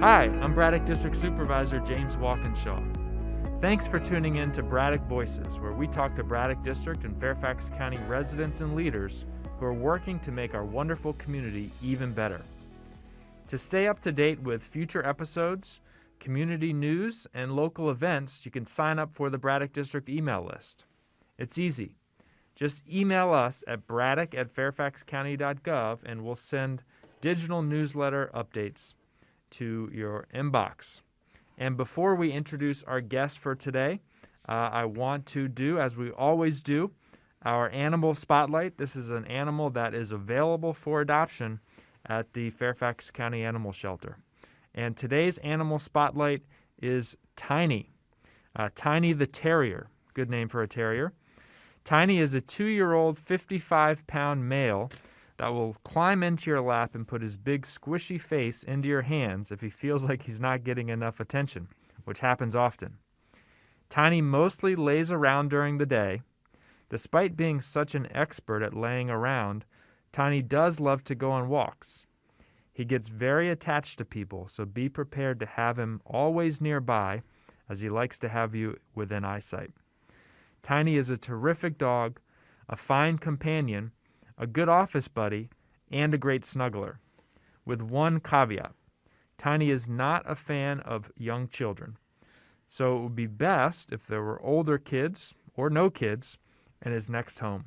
Hi, I'm Braddock District Supervisor James Walkinshaw. Thanks for tuning in to Braddock Voices, where we talk to Braddock District and Fairfax County residents and leaders who are working to make our wonderful community even better. To stay up to date with future episodes, community news, and local events, you can sign up for the Braddock District email list. It's easy. Just email us at braddock@fairfaxcounty.gov and we'll send digital newsletter updates to your inbox. And before we introduce our guest for today, I want to do, as we always do, our animal spotlight. This is an animal that is available for adoption at the Fairfax County Animal Shelter. And today's animal spotlight is Tiny. Tiny the Terrier. Good name for a terrier. Tiny is a 2-year-old, 55-pound male that will climb into your lap and put his big squishy face into your hands if he feels like he's not getting enough attention, which happens often. Tiny mostly lays around during the day. Despite being such an expert at laying around, Tiny does love to go on walks. He gets very attached to people, so be prepared to have him always nearby, as he likes to have you within eyesight. Tiny is a terrific dog, a fine companion, a good office buddy, and a great snuggler. With one caveat: Tiny is not a fan of young children, so it would be best if there were older kids, or no kids, in his next home.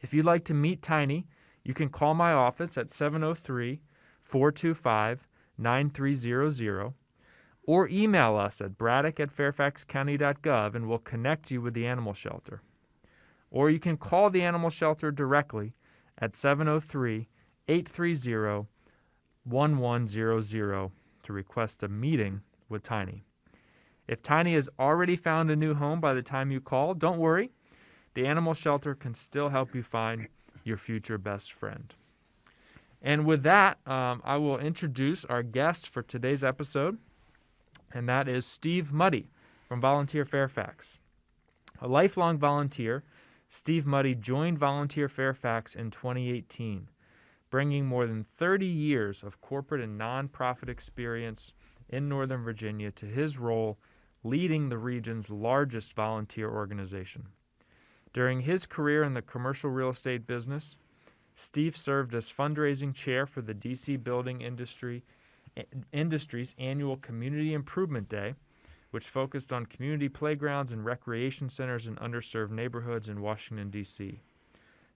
If you'd like to meet Tiny, you can call my office at 703-425-9300, or email us at braddock@fairfaxcounty.gov and we'll connect you with the animal shelter. Or you can call the animal shelter directly at 703-830-1100 to request a meeting with Tiny. If Tiny has already found a new home by the time you call, don't worry. The animal shelter can still help you find your future best friend. And with that, I will introduce our guest for today's episode, and that is Steve Mutty from Volunteer Fairfax. A lifelong volunteer, Steve Mutty joined Volunteer Fairfax in 2018, bringing more than 30 years of corporate and nonprofit experience in Northern Virginia to his role leading the region's largest volunteer organization. During his career in the commercial real estate business, Steve served as fundraising chair for the D.C. Building Industry's annual Community Improvement Day, which focused on community playgrounds and recreation centers in underserved neighborhoods in Washington, D.C.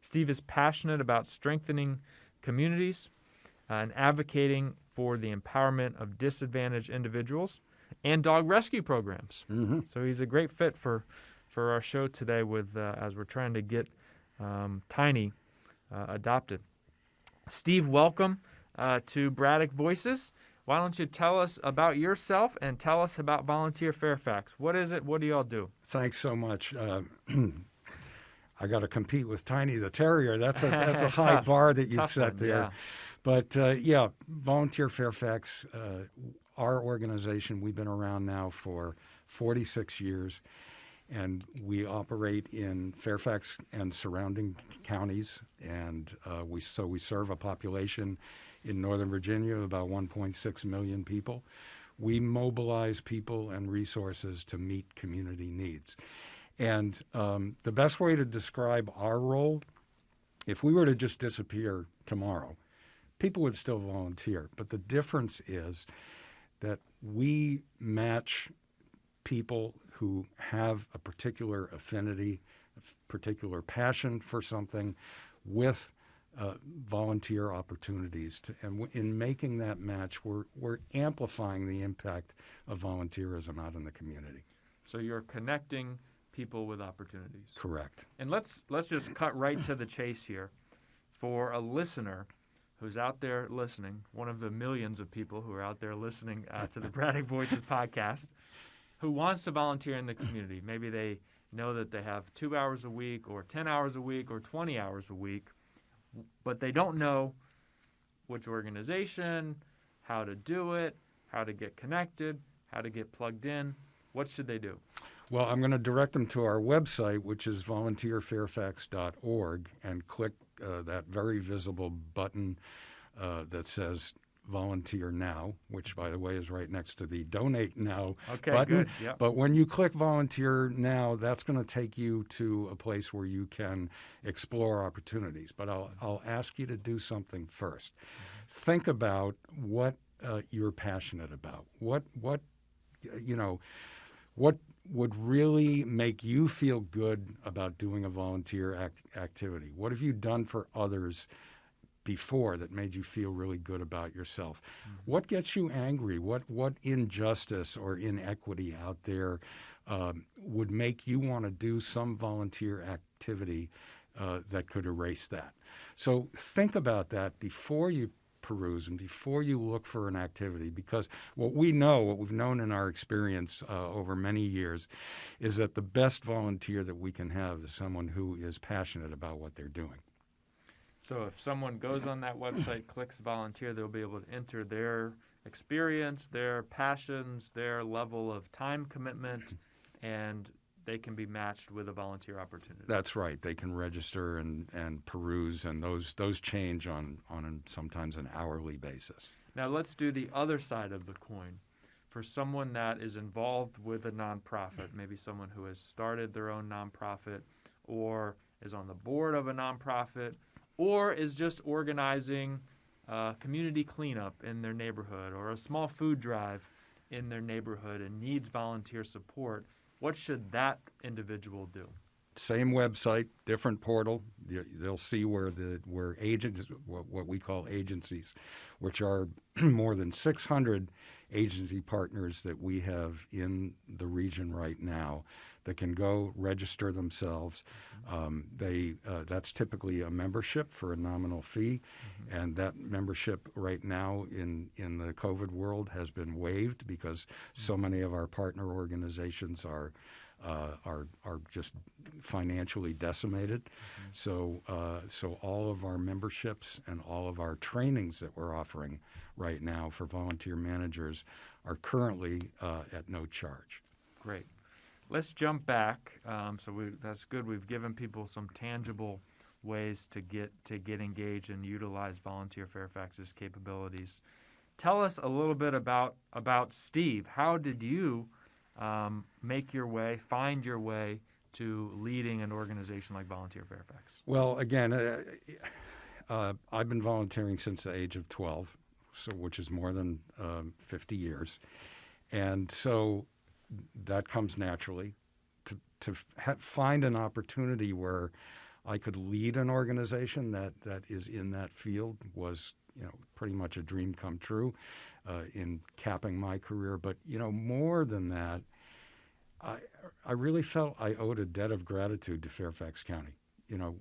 Steve is passionate about strengthening communities and advocating for the empowerment of disadvantaged individuals and dog rescue programs. Mm-hmm. So he's a great fit for our show today with as we're trying to get Tiny adopted. Steve, welcome to Braddock Voices. Why don't you tell us about yourself and tell us about Volunteer Fairfax? What is it? What do y'all do? Thanks so much. I got to compete with Tiny the Terrier. That's a high bar that you've set there. Yeah. But Volunteer Fairfax, our organization, we've been around now for 46 years, and we operate in Fairfax and surrounding counties, and we serve a population in Northern Virginia of about 1.6 million people. We mobilize people and resources to meet community needs. And the best way to describe our role, if we were to just disappear tomorrow, people would still volunteer. But the difference is that we match people who have a particular affinity, a particular passion for something with volunteer opportunities. And in making that match, we're amplifying the impact of volunteerism out in the community. So you're connecting people with opportunities. Correct. And let's just cut right to the chase here. For a listener who's out there listening, one of the millions of people who are out there listening to the Braddock Voices podcast, who wants to volunteer in the community. Maybe they know that they have 2 hours a week or 10 hours a week or 20 hours a week, but they don't know which organization, how to do it, how to get connected, how to get plugged in. What should they do? Well, I'm going to direct them to our website, which is volunteerfairfax.org, and click that very visible button that says Volunteer Now, which, by the way, is right next to the Donate Now button. Good. Yep. But when you click Volunteer Now, that's going to take you to a place where you can explore opportunities. But I'll ask you to do something first. Think about what you're passionate about. What would really make you feel good about doing a volunteer activity? What have you done for others before that made you feel really good about yourself? What gets you angry? What injustice or inequity out there would make you want to do some volunteer activity that could erase that? So think about that before you peruse and before you look for an activity, because what we've known in our experience over many years is that the best volunteer that we can have is someone who is passionate about what they're doing. So if someone goes on that website, clicks volunteer, they'll be able to enter their experience, their passions, their level of time commitment, and they can be matched with a volunteer opportunity. That's right. They can register and peruse, and those change on sometimes an hourly basis. Now let's do the other side of the coin. For someone that is involved with a nonprofit, maybe someone who has started their own nonprofit or is on the board of a nonprofit or is just organizing community cleanup in their neighborhood or a small food drive in their neighborhood and needs volunteer support, what should that individual do? Same website, different portal. They'll see where agents, what we call agencies, which are more than 600 agency partners that we have in the region right now that can go register themselves. That's typically a membership for a nominal fee, and that membership right now in the COVID world has been waived because so many of our partner organizations are just financially decimated. So all of our memberships and all of our trainings that we're offering right now for volunteer managers are currently at no charge. Great. Let's jump back. That's good. We've given people some tangible ways to get engaged and utilize Volunteer Fairfax's capabilities. Tell us a little bit about Steve. How did you find your way to leading an organization like Volunteer Fairfax? Well, again, I've been volunteering since the age of 12, which is more than 50 years. And so that comes naturally. To find an opportunity where I could lead an organization that is in that field was, pretty much a dream come true in capping my career. But, more than that, I really felt I owed a debt of gratitude to Fairfax County.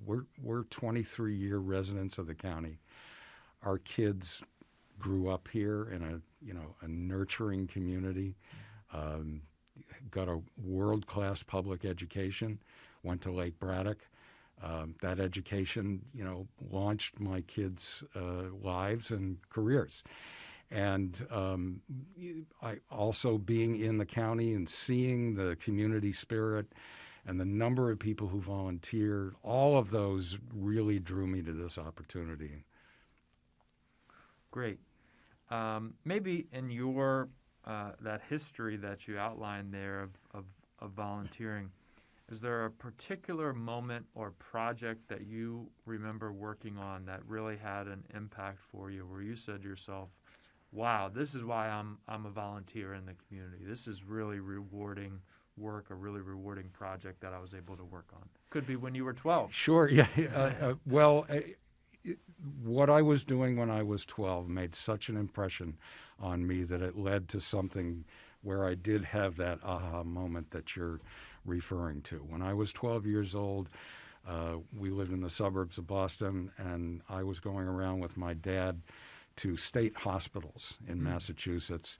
We're 23-year residents of the county. Our kids grew up here in a nurturing community. Got a world-class public education, went to Lake Braddock. That education, launched my kids' lives and careers. And I also being in the county and seeing the community spirit and the number of people who volunteer, all of those really drew me to this opportunity. Great. Maybe in your that history that you outlined there of volunteering, is there a particular moment or project that you remember working on that really had an impact for you, where you said to yourself, wow, this is why I'm a volunteer in the community. This is really rewarding work, a really rewarding project that I was able to work on. Could be when you were 12. Sure, yeah. What I was doing when I was 12 made such an impression on me that it led to something where I did have that aha moment that you're referring to. When I was 12 years old, we lived in the suburbs of Boston, and I was going around with my dad to state hospitals in Massachusetts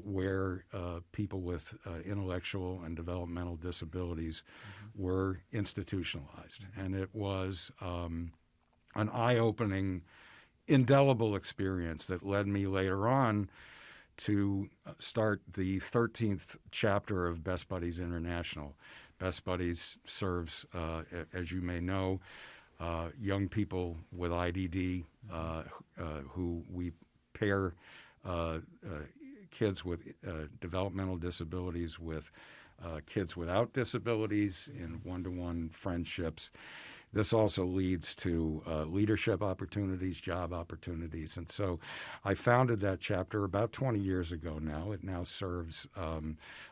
where people with intellectual and developmental disabilities were institutionalized. And it was an eye-opening, indelible experience that led me later on to start the 13th chapter of Best Buddies International. Best Buddies serves, as you may know, young people with IDD who we pair kids with developmental disabilities with kids without disabilities in one-to-one friendships. This also leads to leadership opportunities, job opportunities. And so I founded that chapter about 20 years ago now. It now serves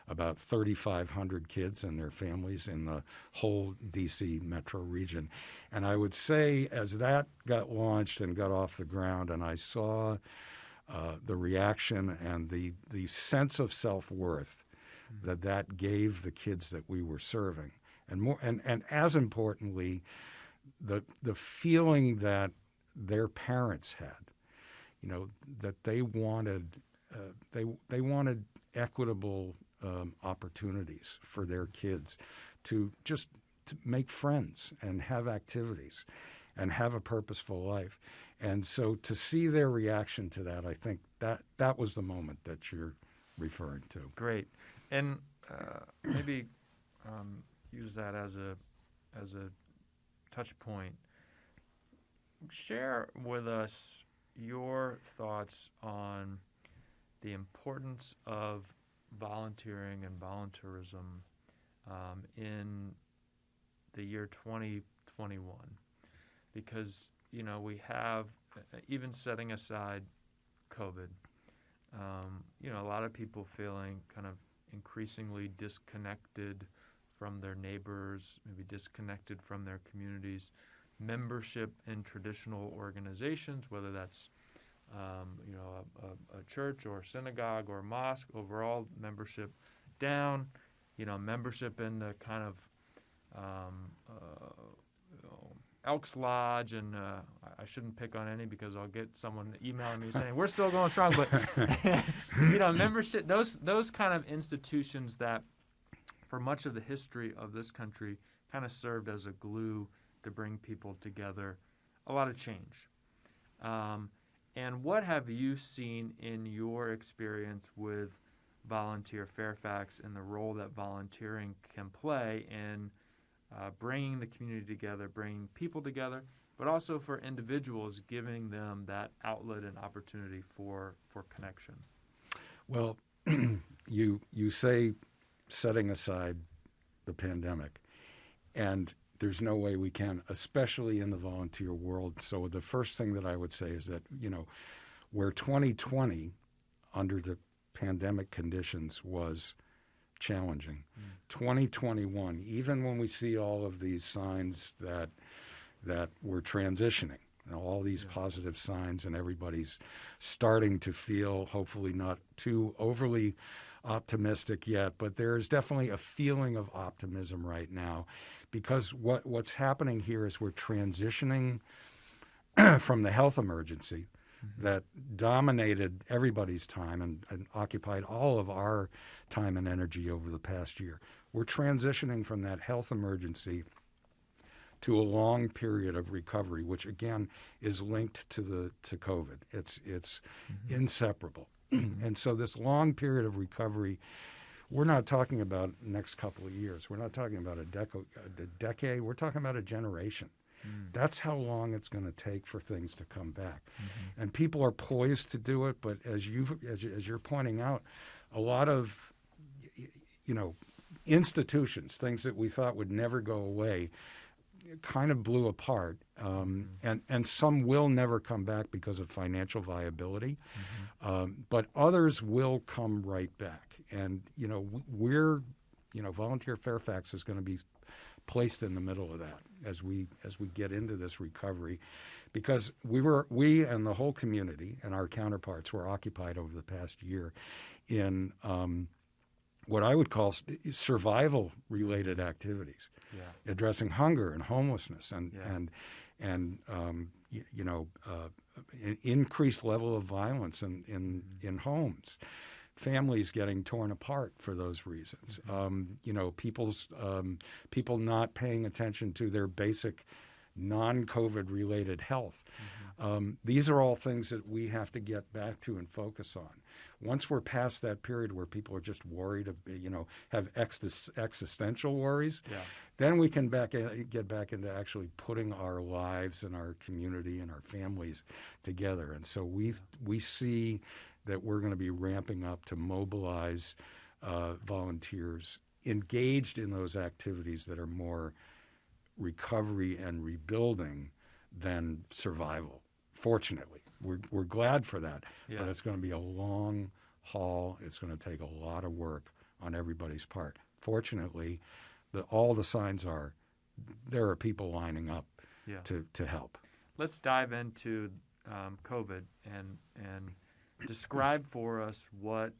about 3,500 kids and their families in the whole D.C. metro region. And I would say as that got launched and got off the ground and I saw the reaction and the sense of self-worth that gave the kids that we were serving, and as importantly, the feeling that their parents had, that they wanted they wanted equitable opportunities for their kids to make friends and have activities and have a purposeful life. And so to see their reaction to that, I think that was the moment that you're referring to. Great. And maybe use that as a touch point. Share with us your thoughts on the importance of volunteering and volunteerism in the year 2021, because we have, even setting aside COVID, a lot of people feeling kind of increasingly disconnected from their neighbors, maybe disconnected from their communities. Membership in traditional organizations, whether that's a church or synagogue or mosque, overall membership down. Membership in the kind of Elks Lodge, and I shouldn't pick on any because I'll get someone emailing me saying we're still going strong. But membership, those kind of institutions that, for much of the history of this country, kind of served as a glue to bring people together. A lot of change. And what have you seen in your experience with Volunteer Fairfax and the role that volunteering can play in bringing the community together, bringing people together, but also for individuals, giving them that outlet and opportunity for connection? Well, you say setting aside the pandemic, and there's no way we can, especially in the volunteer world. So the first thing that I would say is that, where 2020, under the pandemic conditions, was challenging, 2021, even when we see all of these signs that we're transitioning, all these positive signs, and everybody's starting to feel, hopefully not too overly optimistic yet, but there is definitely a feeling of optimism right now, because what's happening here is we're transitioning from the health emergency that dominated everybody's time and occupied all of our time and energy over the past year. We're transitioning from that health emergency to a long period of recovery, which again is linked to COVID. It's inseparable. And so this long period of recovery, we're not talking about next couple of years. We're not talking about a decade. We're talking about a generation. That's how long it's going to take for things to come back. And people are poised to do it, but as you're pointing out, a lot of institutions, things that we thought would never go away, kind of blew apart, and some will never come back because of financial viability, but others will come right back. And Volunteer Fairfax is going to be placed in the middle of that as we get into this recovery, because we and the whole community and our counterparts were occupied over the past year in what I would call survival-related activities, addressing hunger and homelessness and an increased level of violence in homes, families getting torn apart for those reasons, people not paying attention to their basic non-COVID related health. These are all things that we have to get back to and focus on. Once we're past that period where people are just worried, have existential worries, then we can get back into actually putting our lives and our community and our families together. And so we see that we're going to be ramping up to mobilize volunteers engaged in those activities that are more recovery and rebuilding than survival. Fortunately, we're glad for that, but it's going to be a long haul. It's going to take a lot of work on everybody's part. Fortunately, all the signs are there are people lining up to help. Let's dive into COVID and describe for us what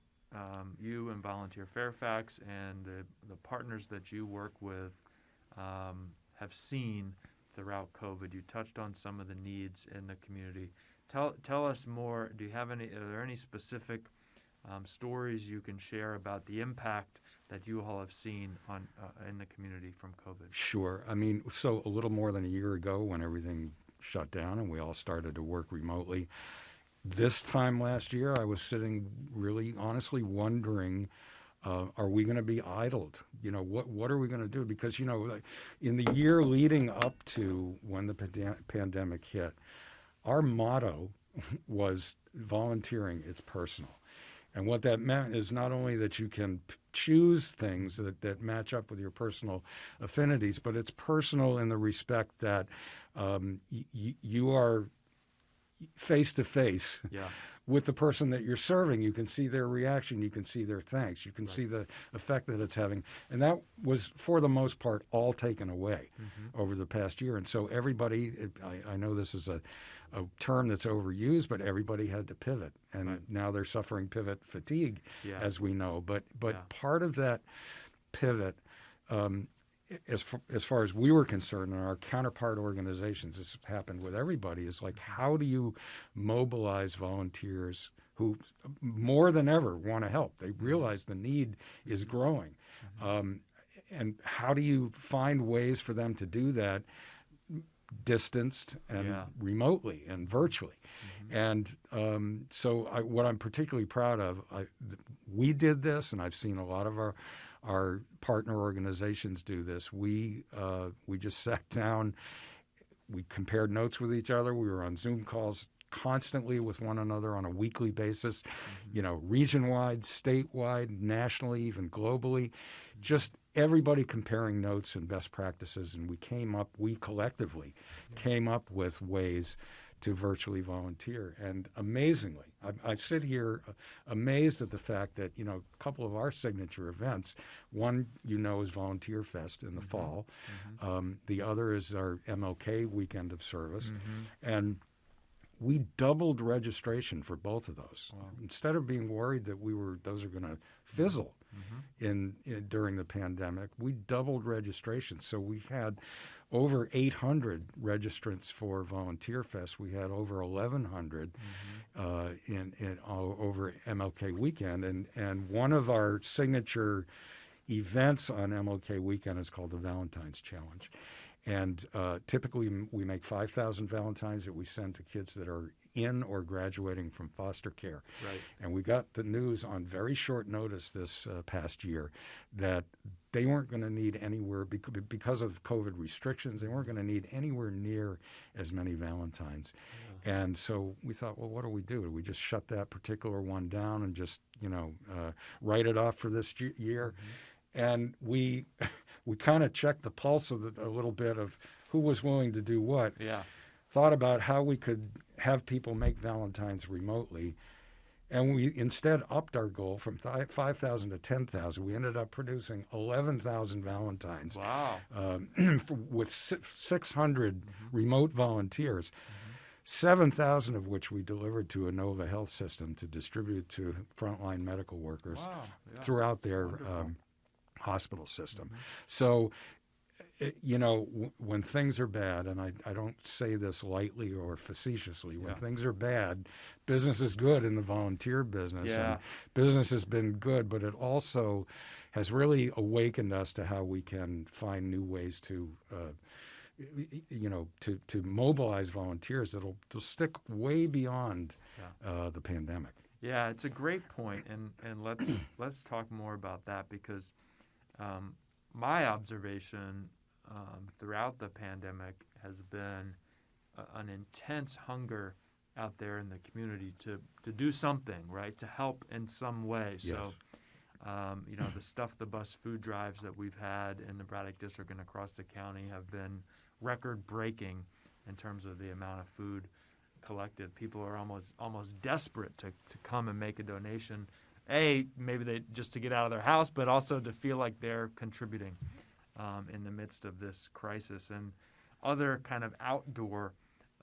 you and Volunteer Fairfax and the partners that you work with have seen throughout COVID. You touched on some of the needs in the community. Tell us more. Are there any specific stories you can share about the impact that you all have seen in the community from COVID? Sure. I mean, so a little more than a year ago when everything shut down and we all started to work remotely, this time last year I was sitting really honestly wondering, are we going to be idled? What are we going to do? Because, in the year leading up to when the pandemic hit, our motto was volunteering, it's personal. And what that meant is not only that you can choose things that match up with your personal affinities, but it's personal in the respect that you are face to face with the person that you're serving. You can see their reaction. You can see their thanks. You can see the effect that it's having. And that was, for the most part, all taken away over the past year. And so everybody, I know this is a term that's overused, but everybody had to pivot. And now they're suffering pivot fatigue, as we know. But part of that pivot, as far as we were concerned, and our counterpart organizations, this happened with everybody, is like, how do you mobilize volunteers who more than ever want to help? They realize the need is growing. And how do you find ways for them to do that distanced and remotely and virtually? And so what I'm particularly proud of, we did this, and I've seen a lot of our partner organizations do this. We just sat down, we compared notes with each other. We were on Zoom calls constantly with one another on a weekly basis, region-wide, statewide, nationally, even globally, just everybody comparing notes and best practices. And we collectively came up with ways to virtually volunteer. And amazingly, I sit here amazed at the fact that, a couple of our signature events, one, is Volunteer Fest in the fall. The other is our MLK Weekend of Service. And we doubled registration for both of those. Wow. Instead of being worried that those are going to fizzle during the pandemic, we doubled registration. So we had over 800 registrants for Volunteer Fest. We had over 1,100 over MLK Weekend. And one of our signature events on MLK Weekend is called the Valentine's Challenge. And typically we make 5,000 Valentines that we send to kids that are in or graduating from foster care. Right. And we got the news on very short notice this past year that they weren't going to need anywhere, because of COVID restrictions, they weren't going to need anywhere near as many Valentines. Yeah. And so we thought, well, what do? Do we just shut that particular one down and just, write it off for this year? And we kind of checked the pulse of a little bit of who was willing to do what. Yeah. Thought about how we could have people make Valentines remotely. And we instead upped our goal from 5,000 to 10,000. We ended up producing 11,000 Valentines. Wow. With 600 remote volunteers, 7,000 of which we delivered to Inova Health System to distribute to frontline medical workers throughout their hospital system. So, when things are bad, and I don't say this lightly or facetiously, when things are bad, business is good in the volunteer business. Yeah. And business has been good, but it also has really awakened us to how we can find new ways to to mobilize volunteers that'll stick way beyond the pandemic. Yeah, it's a great point, and let's talk more about that, because my observation throughout the pandemic has been an intense hunger out there in the community to do something, right, to help in some way. Yes. So, the Stuff the Bus food drives that we've had in the Braddock District and across the county have been record-breaking in terms of the amount of food collected. People are almost desperate to come and make a donation. Maybe they just to get out of their house, but also to feel like they're contributing in the midst of this crisis. And other kind of outdoor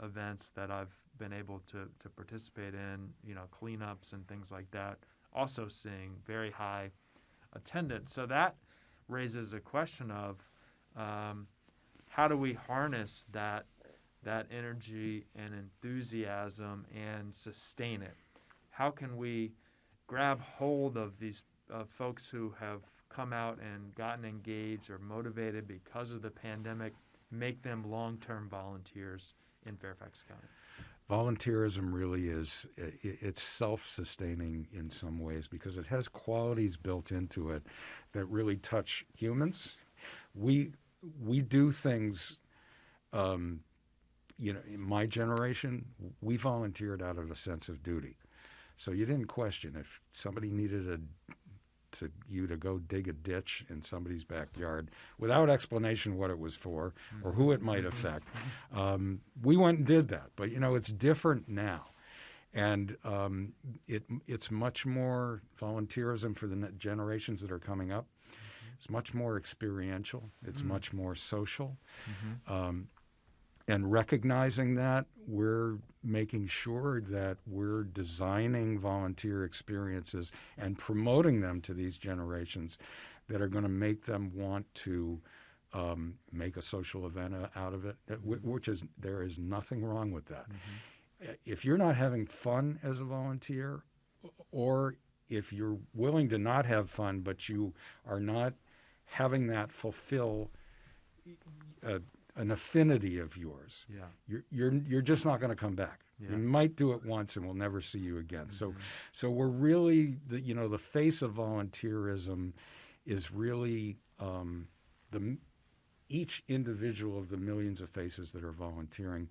events that I've been able to participate in, cleanups and things like that, also seeing very high attendance. So that raises a question of how do we harness that energy and enthusiasm and sustain it? How can we grab hold of these folks who have come out and gotten engaged or motivated because of the pandemic, make them long-term volunteers in Fairfax County? Volunteerism really it's self-sustaining in some ways because it has qualities built into it that really touch humans. We do things, in my generation, we volunteered out of a sense of duty. So you didn't question if somebody needed you to go dig a ditch in somebody's backyard without explanation what it was for or who it might affect. We went and did that, but it's different now, and it's much more volunteerism for the generations that are coming up. It's much more experiential. It's much more social. And recognizing that, we're making sure that we're designing volunteer experiences and promoting them to these generations that are going to make them want to make a social event out of it, there is nothing wrong with that. If you're not having fun as a volunteer, or if you're willing to not have fun, but you are not having that fulfill an affinity of yours, you're just not going to come back. You might do it once and we'll never see you again. So we're really the face of volunteerism is really each individual of the millions of faces that are volunteering.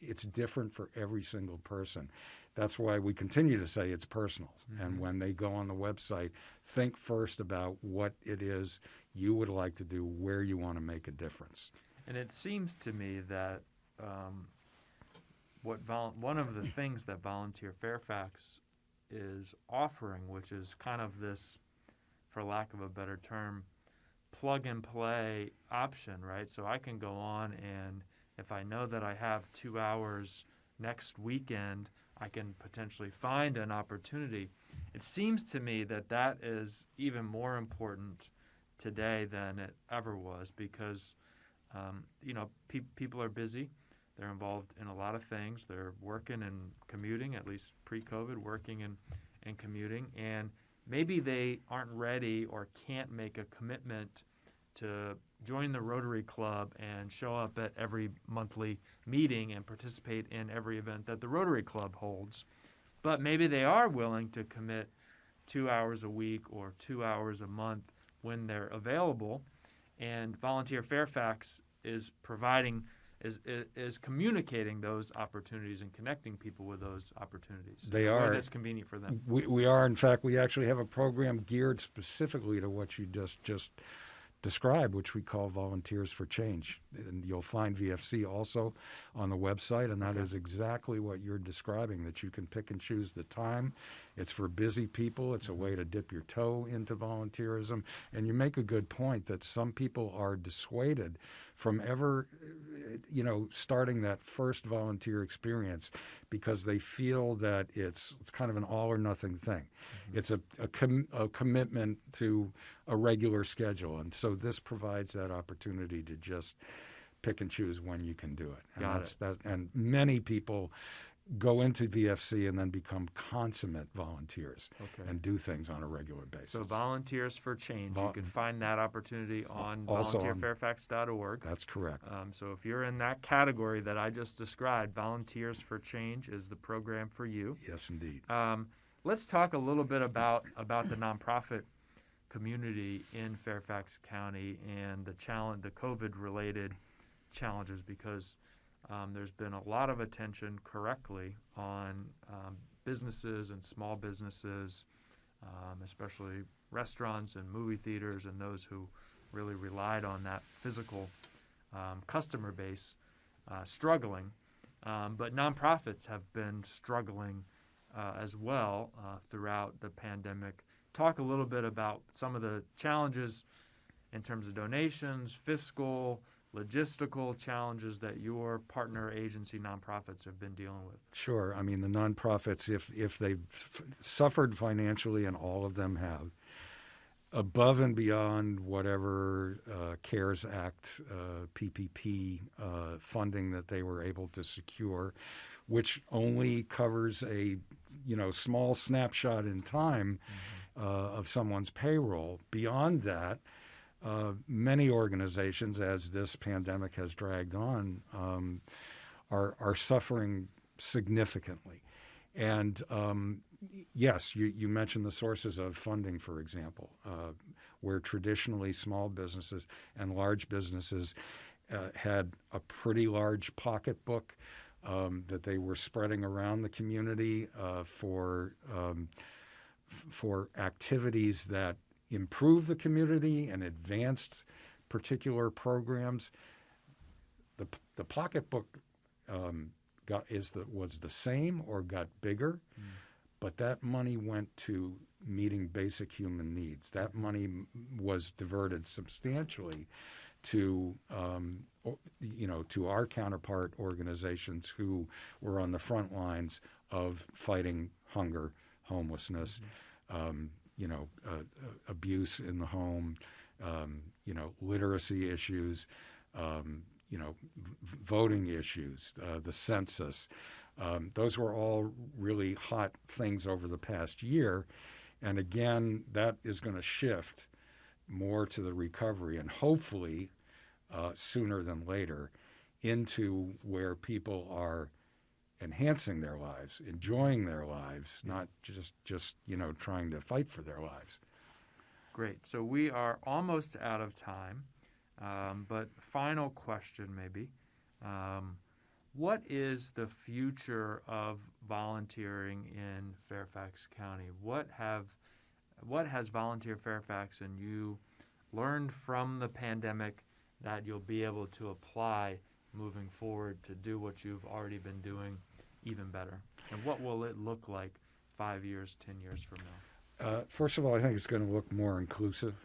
It's different for every single person. That's why we continue to say it's personal. And when they go on the website, think first about what it is you would like to do, where you want to make a difference. And it seems to me that one of the things that Volunteer Fairfax is offering, which is kind of this, for lack of a better term, plug-and-play option, right? So I can go on, and if I know that I have 2 hours next weekend, I can potentially find an opportunity. It seems to me that is even more important today than it ever was, because people are busy. They're involved in a lot of things. They're working and commuting, at least pre-COVID, working and commuting. And maybe they aren't ready or can't make a commitment to join the Rotary Club and show up at every monthly meeting and participate in every event that the Rotary Club holds. But maybe they are willing to commit 2 hours a week or 2 hours a month when they're available. And Volunteer Fairfax is communicating those opportunities and connecting people with those opportunities. They are. That's convenient for them. We are. In fact, we actually have a program geared specifically to what you just described, which we call Volunteers for Change. And you'll find VFC also on the website, and that is exactly what you're describing, that you can pick and choose the time. It's for busy people. It's a way to dip your toe into volunteerism. And you make a good point that some people are dissuaded from ever, starting that first volunteer experience because they feel that it's kind of an all or nothing thing. It's a commitment to a regular schedule. And so this provides that opportunity to just pick and choose when you can do it. And and many people go into VFC and then become consummate volunteers Okay. and do things on a regular basis. So Volunteers for Change, you can find that opportunity on Also on- volunteerfairfax.org. That's correct. So if you're in that category that I just described, Volunteers for Change is the program for you. Yes, indeed. Let's talk a little bit about the nonprofit community in Fairfax County and the COVID-related challenges, because there's been a lot of attention, correctly, on businesses and small businesses, especially restaurants and movie theaters and those who really relied on that physical customer base struggling. But nonprofits have been struggling as well throughout the pandemic. Talk a little bit about some of the challenges in terms of donations, fiscal, logistical challenges that your partner agency nonprofits have been dealing with. Sure. I mean, the nonprofits, if they've suffered financially, and all of them have, above and beyond whatever CARES Act, PPP funding that they were able to secure, which only covers a small snapshot in time of someone's payroll. Beyond that, many organizations, as this pandemic has dragged on, are suffering significantly. And yes, you mentioned the sources of funding, for example, where traditionally small businesses and large businesses had a pretty large pocketbook that they were spreading around the community for activities that improve the community and advanced particular programs. The pocketbook was the same or got bigger, but that money went to meeting basic human needs. That money was diverted substantially to our counterpart organizations who were on the front lines of fighting hunger, homelessness, abuse in the home, literacy issues, voting issues, the census. Those were all really hot things over the past year. And again, that is going to shift more to the recovery, and hopefully sooner than later, into where people are enhancing their lives, enjoying their lives, not just trying to fight for their lives. Great. So we are almost out of time, but final question maybe. What is the future of volunteering in Fairfax County? What has Volunteer Fairfax and you learned from the pandemic that you'll be able to apply moving forward to do what you've already been doing even better? And what will it look like 5 years, 10 years from now? First of all, I think it's going to look more inclusive,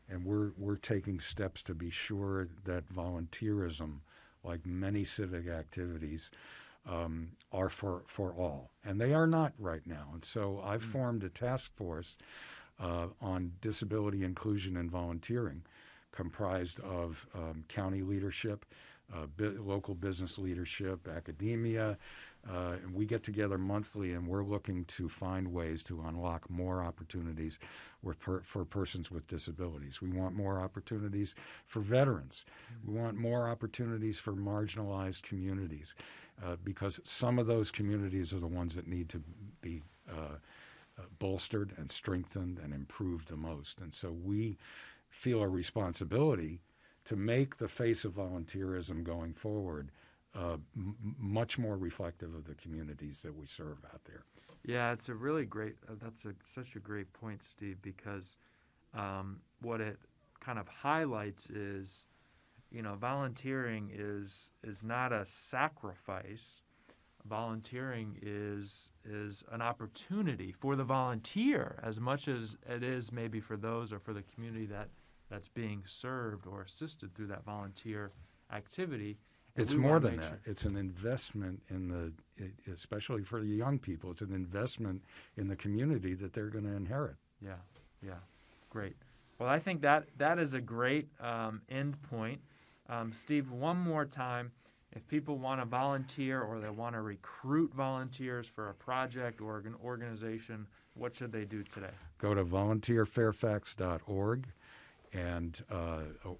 and we're taking steps to be sure that volunteerism, like many civic activities, are for all. And they are not right now. And so I've formed a task force on disability inclusion and volunteering, comprised of county leadership, local business leadership, academia. And we get together monthly, and we're looking to find ways to unlock more opportunities for persons with disabilities. We want more opportunities for veterans. We want more opportunities for marginalized communities, because some of those communities are the ones that need to be bolstered and strengthened and improved the most. And so we feel a responsibility to make the face of volunteerism going forward much more reflective of the communities that we serve out there. Yeah, it's a really great, such a great point, Steve, because what it kind of highlights is, volunteering is not a sacrifice. Volunteering is an opportunity for the volunteer as much as it is maybe for those or for the community that's being served or assisted through that volunteer activity. It's more than that. It's an investment especially for the young people, it's an investment in the community that they're going to inherit. Yeah. Great. Well, I think that is a great end point. Steve, one more time, If people want to volunteer or they want to recruit volunteers for a project or an organization, what should they do today? Go to volunteerfairfax.org, and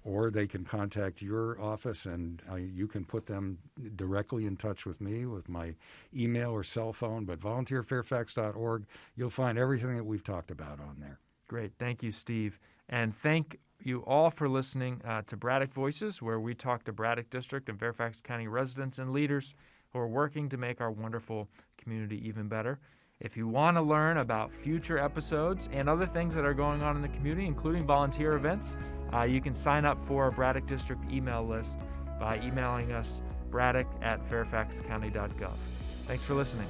or they can contact your office, and you can put them directly in touch with me with my email or cell phone. But volunteerfairfax.org, you'll find everything that we've talked about on there. Great. Thank you, Steve. And thank you all for listening to Braddock Voices, where we talk to Braddock District and Fairfax County residents and leaders who are working to make our wonderful community even better. If you want to learn about future episodes and other things that are going on in the community, including volunteer events, you can sign up for our Braddock District email list by emailing us braddock@fairfaxcounty.gov. Thanks for listening.